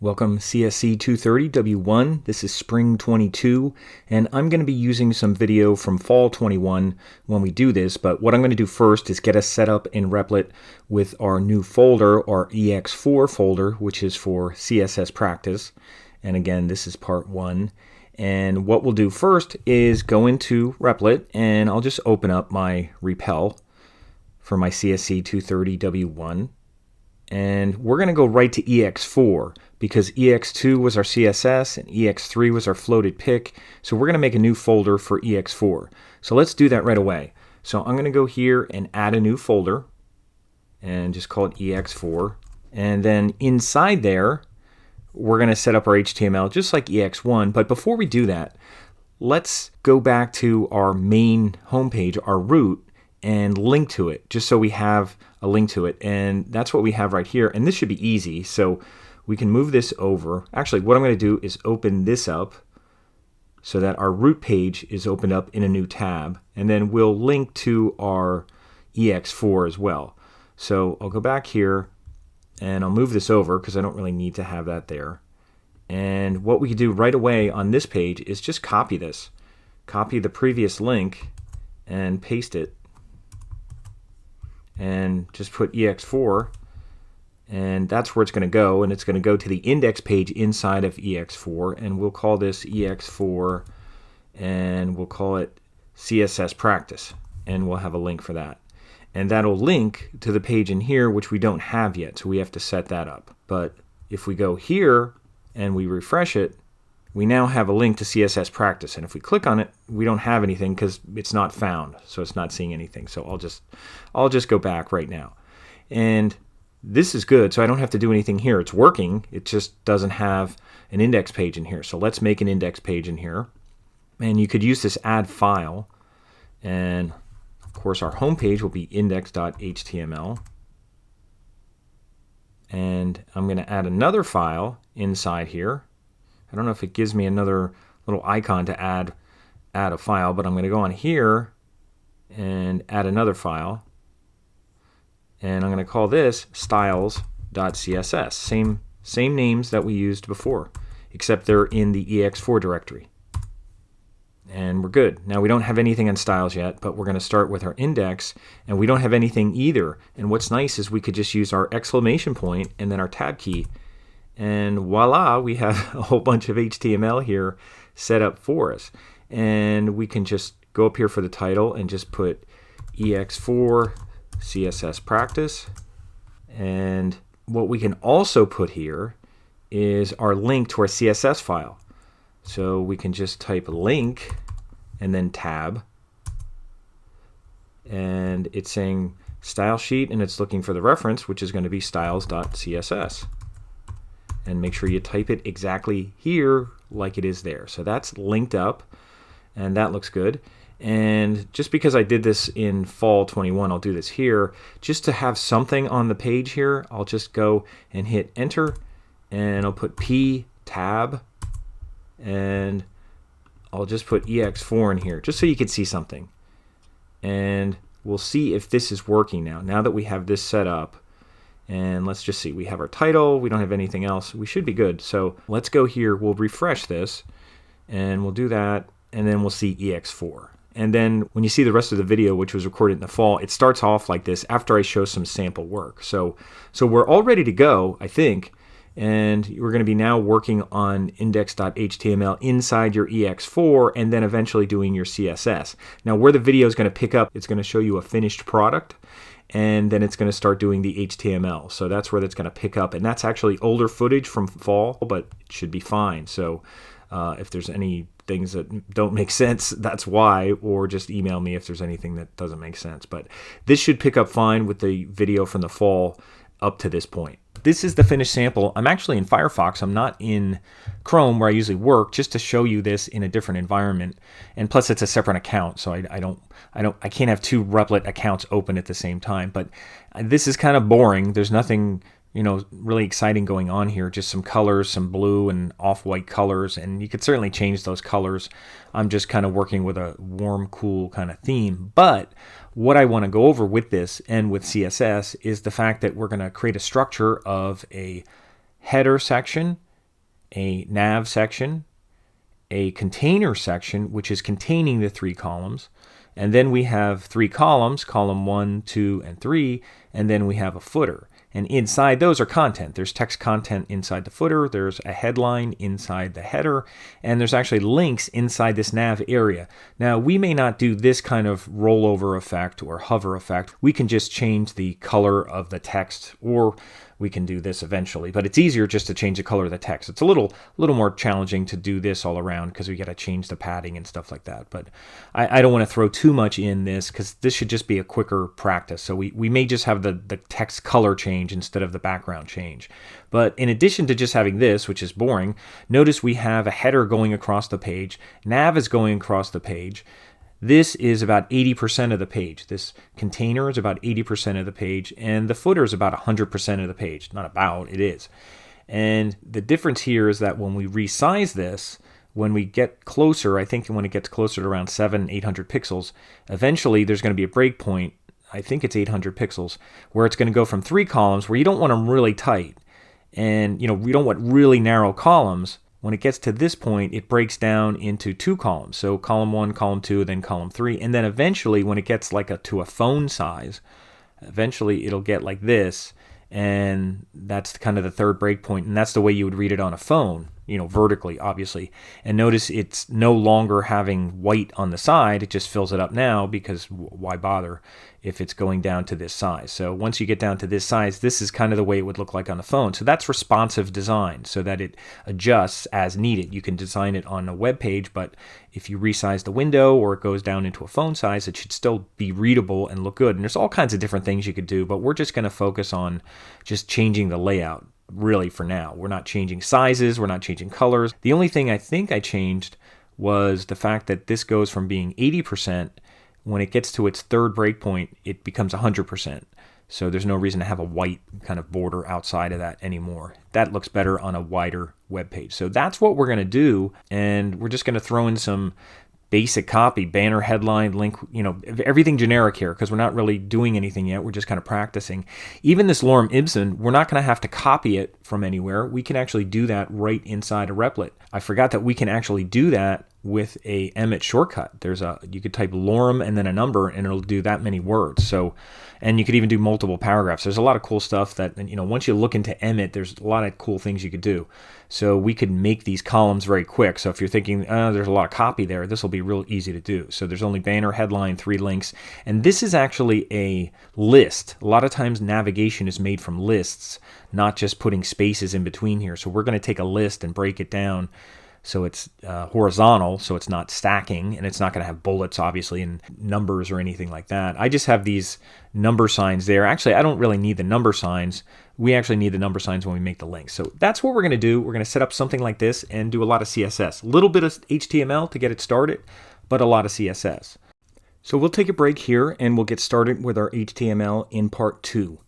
Welcome CSC230 W1. This is spring 22, and I'm going to be using some video from fall 21 when we do this, but what I'm going to do first is get us set up in Replit with our new folder, our ex4 folder, which is for CSS Practice. And again, this is part 1. And what we'll do first is go into Replit, and I'll just open up my repel for my CSC230 W1. And we're going to go right to ex4 because ex2 was our CSS and ex3 was our floated pick. So we're going to make a new folder for ex4. So let's do that right away. So I'm going to go here and add a new folder and just call it ex4. And then inside there, we're going to set up our HTML just like ex1. But before we do that, let's go back to our main homepage, our root, and link to it just so we have a link to it. And that's what we have right here. And this should be easy. So we can move this over. Actually, what I'm going to do is open this up so that our root page is opened up in a new tab. And then we'll link to our ex4 as well. So I'll go back here and I'll move this over because I don't really need to have that there. And what we can do right away on this page is just copy this. Copy the previous link and paste it. And just put ex4, and that's where it's going to go, and it's going to go to the index page inside of ex4, and we'll call this ex4, and we'll call it CSS Practice, and we'll have a link for that. And that'll link to the page in here, which we don't have yet, so we have to set that up. But if we go here and we refresh it, we now have a link to CSS Practice, and if we click on it, we don't have anything because it's not found, so it's not seeing anything. So I'll just go back right now, and this is good. So I don't have to do anything here. It's working. It just doesn't have an index page in here. So let's make an index page in here, and you could use this add file, and of course our home page will be index.html, and I'm going to add another file inside here. I don't know if it gives me another little icon to add a file, but I'm going to go on here and add another file. And I'm going to call this styles.css. Same names that we used before, except they're in the ex4 directory. And we're good. Now we don't have anything on styles yet, but we're going to start with our index, and we don't have anything either. And what's nice is we could just use our exclamation point and then our tab key. And voila, we have a whole bunch of HTML here set up for us. And we can just go up here for the title and just put ex4 CSS Practice. And what we can also put here is our link to our CSS file. So we can just type link and then tab. And it's saying style sheet, and it's looking for the reference, which is going to be styles.css. And make sure you type it exactly here like it is there. So that's linked up, and that looks good. And just because I did this in fall 21, I'll do this here. Just to have something on the page here, I'll just go and hit enter, and I'll put P tab, and I'll just put ex4 in here, just so you can see something. And we'll see if this is working now that we have this set up. And let's just see, we have our title, we don't have anything else, we should be good. So let's go here, we'll refresh this, and we'll do that, and then we'll see ex4. And then when you see the rest of the video, which was recorded in the fall, it starts off like this after I show some sample work. So we're all ready to go, I think, and we're going to be now working on index.html inside your ex4, and then eventually doing your CSS. Now where the video is going to pick up, it's going to show you a finished product, and then it's going to start doing the HTML. So that's where that's going to pick up, and that's actually older footage from fall, but it should be fine. So if there's any things that don't make sense, that's why, or just email me if there's anything that doesn't make sense. But this should pick up fine with the video from the fall up to this point. This is the finished sample. I'm actually in Firefox. I'm not in Chrome where I usually work, just to show you this in a different environment. And plus it's a separate account, so I can't have two Replit accounts open at the same time. But this is kind of boring. There's nothing, really exciting going on here. Just some colors, some blue and off-white colors, and you could certainly change those colors. I'm just kind of working with a warm, cool kind of theme. But what I want to go over with this and with CSS is the fact that we're going to create a structure of a header section a nav section, a container section, which is containing the 3 columns, and then we have 3 columns, column 1, 2, and 3, and then we have a footer. And inside those are content. There's text content inside the footer, there's a headline inside the header, and there's actually links inside this nav area. Now, we may not do this kind of rollover effect or hover effect. We can just change the color of the text, or we can do this eventually, but it's easier just to change the color of the text. It's a little more challenging to do this all around because we got to change the padding and stuff like that. But I don't want to throw too much in this because this should just be a quicker practice. So we may just have the text color change instead of the background change. But in addition to just having this, which is boring, notice we have a header going across the page. Nav is going across the page. This is about 80% of the page. This container is about 80% of the page, and the footer is about 100% of the page. Not about, it is. And the difference here is that when we resize this, when we get closer, I think when it gets closer to around 800 pixels, eventually there's going to be a breakpoint, I think it's 800 pixels, where it's going to go from 3 columns, where you don't want them really tight, and we don't want really narrow columns. When it gets to this point, it breaks down into 2 columns. So column 1, column 2, then column 3. And then eventually, when it gets like to a phone size, eventually it'll get like this. And that's kind of the third breakpoint. And that's the way you would read it on a phone, vertically, obviously. And notice it's no longer having white on the side. It just fills it up now because why bother if it's going down to this size. So once you get down to this size, this is kind of the way it would look like on a phone. So that's responsive design, so that it adjusts as needed. You can design it on a web page, but if you resize the window or it goes down into a phone size, it should still be readable and look good. And there's all kinds of different things you could do, but we're just going to focus on just changing the layout really for now. We're not changing sizes, we're not changing colors. The only thing I think I changed was the fact that this goes from being 80%. When it gets to its third breakpoint, it becomes 100%. So there's no reason to have a white kind of border outside of that anymore. That looks better on a wider web page. So that's what we're going to do, and we're just going to throw in some basic copy, banner, headline, link, everything generic here because we're not really doing anything yet. We're just kind of practicing. Even this lorem ipsum, we're not going to have to copy it from anywhere. We can actually do that right inside a Replit. I forgot that we can actually do that with a Emmet shortcut. You could type lorem and then a number and it'll do that many words. So, and you could even do multiple paragraphs. There's a lot of cool stuff that, once you look into Emmet, there's a lot of cool things you could do. So we could make these columns very quick. So if you're thinking, there's a lot of copy there, this will be real easy to do. So there's only banner, headline, 3 links. And this is actually a list. A lot of times navigation is made from lists, not just putting spaces in between here. So we're going to take a list and break it down so it's horizontal, so it's not stacking, and it's not going to have bullets, obviously, and numbers or anything like that. I just have these number signs there. Actually, I don't really need the number signs. We actually need the number signs when we make the links. So that's what we're going to do. We're going to set up something like this and do a lot of CSS. A little bit of HTML to get it started, but a lot of CSS. So we'll take a break here, and we'll get started with our HTML in part 2.